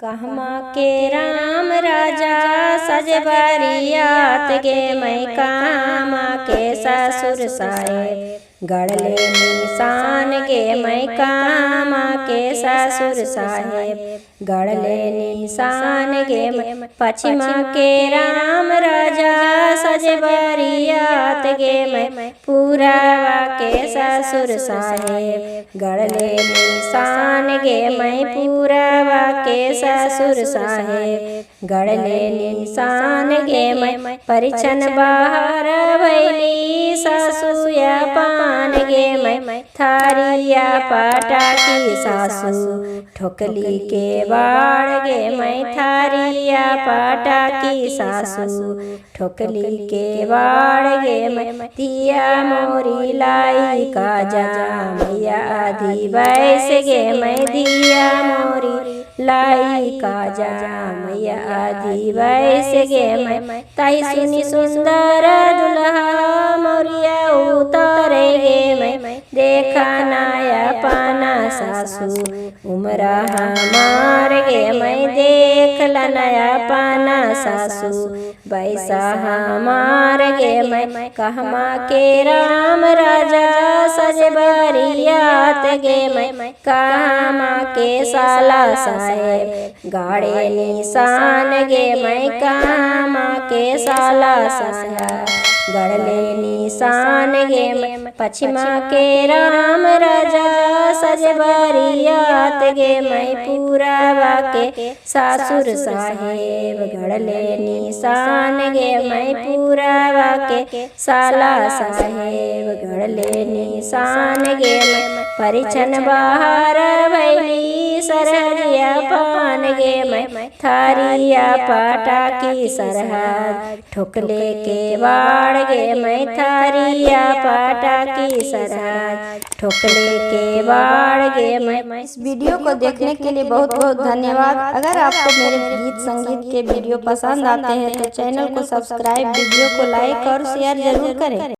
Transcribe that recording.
कहमा के राम राजा सज बरियात गे मैं कामा के ससुर साहेब गढ़ले निशान गे मैं कामा के ससुर साहेब गढ़ले निशान गे मैं पश्चिमा के राम राजा सज बरियात गे मैं पूरावा के ससुर साहेब गढ़ले निशान गे मैं पूरावा के ससुर साहेब गढ़ले निशान गे मैं परिछन बाहर भैली सासुया पान गे मैं थारिया पटाकी सासू ठोकली के बाड़ गे मैं थारिया पटाकी सासू ठोकली के बाड़ गे मैं दिया मोरी लाई का जा मैया आधी बैस गे मैं दिया मोरी लाई का जा मैया आधी बैस गे मैं ताई सुनी सुंदर दुल्हा मोरिया उतारे गे मैं देखा नाया पाना सासू उमरा हमार गे मैं देख ला नया पाना सासू बैसा हमार गे मैं कहमा के राम राजा सज बरियात गे मैं कहमा के साला साहेब गाड़े निशान गे मैं कहमा के साला साहेब गढ़ले निशान गे मैं पश्चिमा के राम राजा सज बरियात गे मैं पूरावा के ससुर साहेब गढ़ले निशान गे मैं पूरावा के साला साहेब गढ़ले निशान गे मैं परिछन बाहर भैली सरहरिया पान गे मैं थारिया पटाकी सरहद ठोकले के बाड़ गे मैं थारिया पटाकी सरहद ठोकले के बाड़ गे मैं। इस वीडियो को देखने के लिए बहुत बहुत धन्यवाद। अगर आपको मेरे गीत संगीत के वीडियो पसंद आते हैं तो चैनल को सब्सक्राइब, वीडियो को लाइक और शेयर जरूर करें।